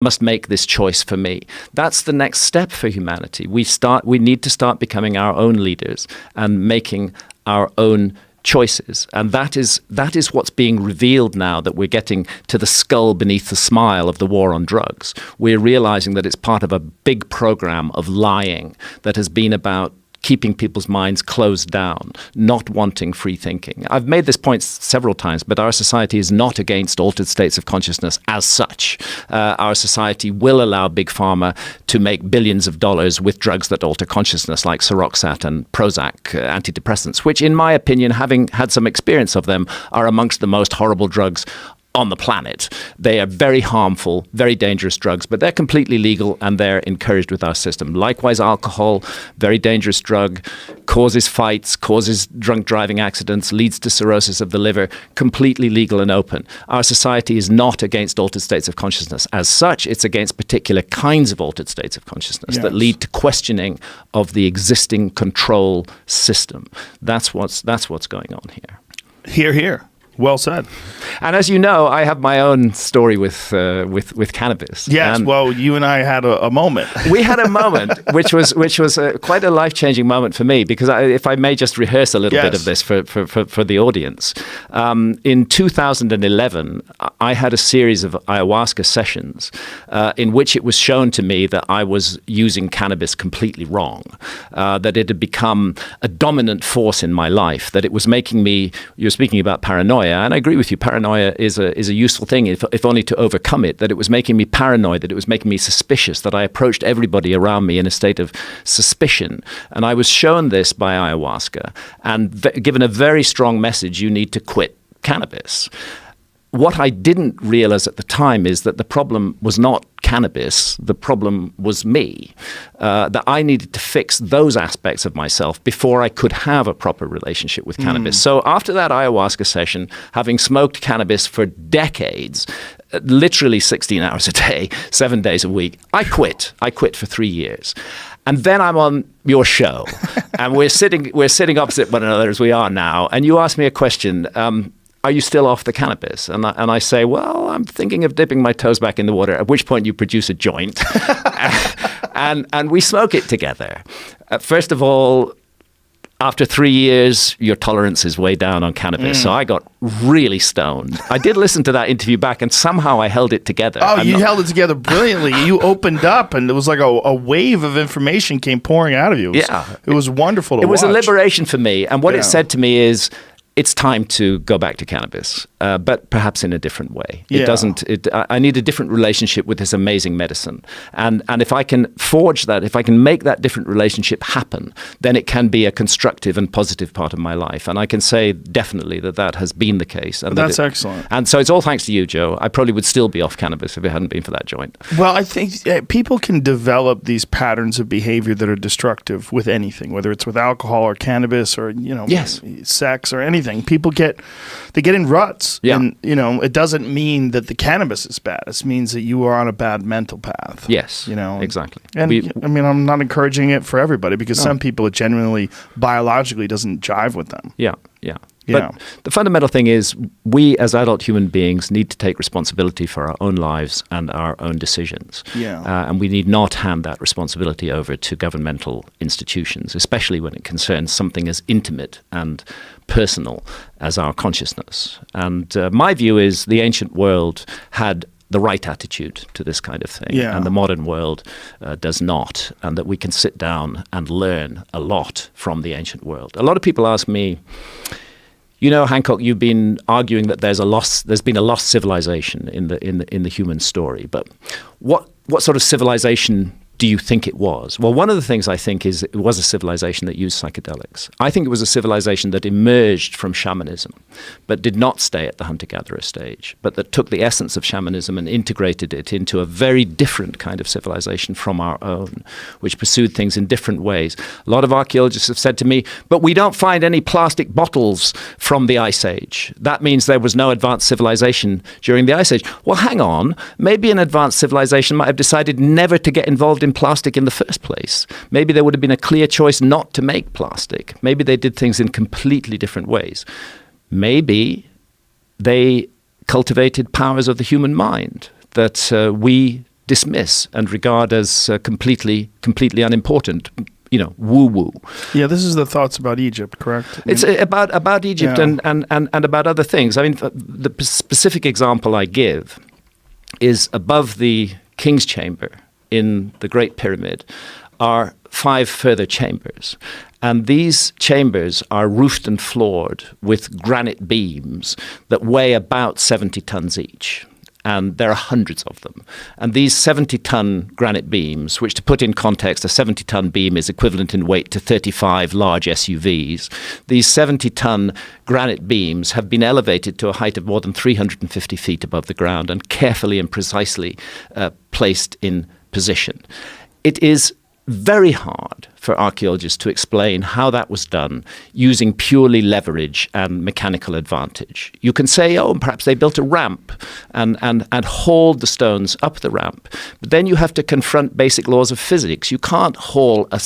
must make this choice for me. That's the next step for humanity. We need to start becoming our own leaders and making our own choices. And that is what's being revealed now, that we're getting to the skull beneath the smile of the war on drugs. We're realizing that it's part of a big program of lying that has been about keeping people's minds closed down, not wanting free thinking. I've made this point several times, but our society is not against altered states of consciousness as such. Our society will allow Big Pharma to make billions of dollars with drugs that alter consciousness, like Seroxat and Prozac, antidepressants, which, in my opinion, having had some experience of them, are amongst the most horrible drugs on the planet. They are very harmful, very dangerous drugs, but they're completely legal and they're encouraged with our system. Likewise, alcohol, very dangerous drug, causes fights, causes drunk driving accidents, leads to cirrhosis of the liver, completely legal and open. Our society is not against altered states of consciousness. As such, it's against particular kinds of altered states of consciousness that lead to questioning of the existing control system. That's what's going on here. Hear, hear. Well said. And as you know, I have my own story with cannabis. Yes, well, you and I had a moment. We had a moment, which was quite a life-changing moment for me, because if I may just rehearse a little bit of this for the audience. In 2011, I had a series of ayahuasca sessions in which it was shown to me that I was using cannabis completely wrong, that it had become a dominant force in my life, that it was making me, you're speaking about paranoia, and I agree with you, paranoia is a useful thing, if only to overcome it, that it was making me paranoid, that it was making me suspicious, that I approached everybody around me in a state of suspicion. And I was shown this by ayahuasca and given a very strong message: you need to quit cannabis. What I didn't realize at the time is that the problem was not cannabis, the problem was me, that I needed to fix those aspects of myself before I could have a proper relationship with cannabis. So after that ayahuasca session, having smoked cannabis for decades, literally 16 hours a day, 7 days a week, I quit. I quit for 3 years. And then I'm on your show, and we're sitting opposite one another as we are now, and you ask me a question, are you still off the cannabis? And I say, well, I'm thinking of dipping my toes back in the water, at which point you produce a joint and we smoke it together. First of all, after 3 years, your tolerance is way down on cannabis. So I got really stoned. I did listen to that interview back, and somehow I held it together. Oh, you held it together brilliantly. You opened up, and it was like a wave of information came pouring out of you. It was wonderful to watch. It was a liberation for me. And what it said to me is, it's time to go back to cannabis, but perhaps in a different way. I need a different relationship with this amazing medicine. And if I can forge that, if I can make that different relationship happen, then it can be a constructive and positive part of my life. And I can say definitely that has been the case. And that's excellent. And so it's all thanks to you, Joe. I probably would still be off cannabis if it hadn't been for that joint. Well, I think people can develop these patterns of behavior that are destructive with anything, whether it's with alcohol or cannabis or, sex or anything. People get in ruts, and it doesn't mean that the cannabis is bad. It means that you are on a bad mental path. Yes, exactly. And I'm not encouraging it for everybody, because some people, it genuinely biologically doesn't jive with them. But the fundamental thing is, we as adult human beings need to take responsibility for our own lives and our own decisions. And we need not hand that responsibility over to governmental institutions, especially when it concerns something as intimate and personal as our consciousness. And my view is the ancient world had the right attitude to this kind of thing, and the modern world does not, and that we can sit down and learn a lot from the ancient world. A lot of people ask me, Hancock, you've been arguing that there's been a lost civilization in the human story, but what sort of civilization do you think it was? Well, one of the things I think is it was a civilization that used psychedelics. I think it was a civilization that emerged from shamanism, but did not stay at the hunter-gatherer stage, but that took the essence of shamanism and integrated it into a very different kind of civilization from our own, which pursued things in different ways. A lot of archaeologists have said to me, but we don't find any plastic bottles from the Ice Age. That means there was no advanced civilization during the Ice Age. Well, hang on. Maybe an advanced civilization might have decided never to get involved in plastic in the first place. Maybe there would have been a clear choice not to make plastic. Maybe they did things in completely different ways. Maybe they cultivated powers of the human mind that we dismiss and regard as completely unimportant. Woo-woo. Yeah, this is the thoughts about Egypt, correct? It's about Egypt and about other things. I mean, the specific example I give is above the King's Chamber in the Great Pyramid are 5 further chambers. And these chambers are roofed and floored with granite beams that weigh about 70 tons each. And there are hundreds of them. And these 70-ton granite beams, which to put in context, a 70-ton beam is equivalent in weight to 35 large SUVs. These 70-ton granite beams have been elevated to a height of more than 350 feet above the ground and carefully and precisely placed in position. It is very hard for archaeologists to explain how that was done using purely leverage and mechanical advantage. You can say, perhaps they built a ramp and hauled the stones up the ramp. But then you have to confront basic laws of physics. You can't haul a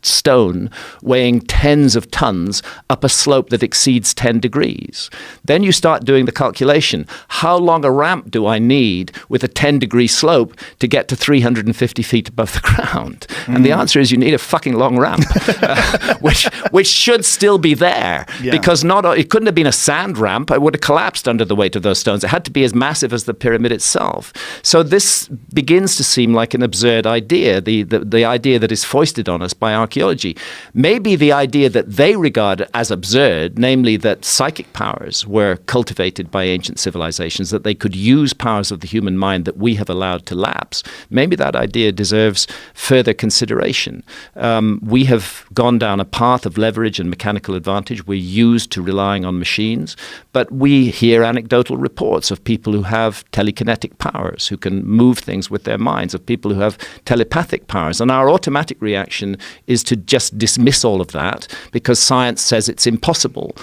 stone weighing tens of tons up a slope that exceeds 10 degrees. Then you start doing the calculation. How long a ramp do I need with a 10-degree slope to get to 350 feet above the ground? And the answer is you need a fucking long ramp, which should still be there, because it couldn't have been a sand ramp. It would have collapsed under the weight of those stones. It had to be as massive as the pyramid itself. So this begins to seem like an absurd idea, the idea that is foisted on us by archaeology. Maybe the idea that they regard as absurd, namely that psychic powers were cultivated by ancient civilizations, that they could use powers of the human mind that we have allowed to lapse, maybe that idea deserves further consideration. We have gone down a path of leverage and mechanical advantage. We're used to relying on machines, but we hear anecdotal reports of people who have telekinetic powers, who can move things with their minds, of people who have telepathic powers. And our automatic reaction is to just dismiss all of that because science says it's impossible,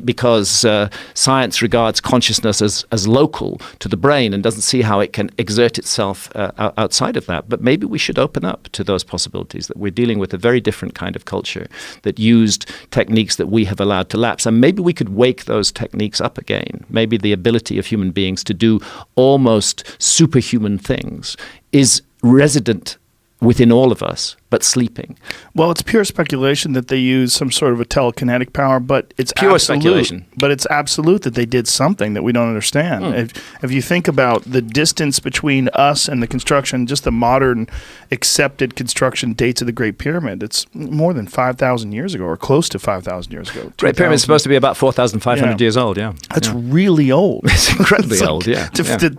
because science regards consciousness as local to the brain and doesn't see how it can exert itself outside of that. But maybe we should open up to those possibilities, that we're dealing with a very different kind of culture that used techniques that we have allowed to lapse. And maybe we could wake those techniques up again. Maybe the ability of human beings to do almost superhuman things is resident within all of us, but sleeping. Well, it's pure speculation that they use some sort of a telekinetic power, but it's pure absolute, speculation. But it's absolute that they did something that we don't understand. If you think about the distance between us and the construction, just the modern accepted construction dates of the Great Pyramid, it's more than 5,000 years ago, or close to 5,000 years ago. Great Pyramid is supposed to be about 4,500 years old, That's really old. It's incredibly old, yeah.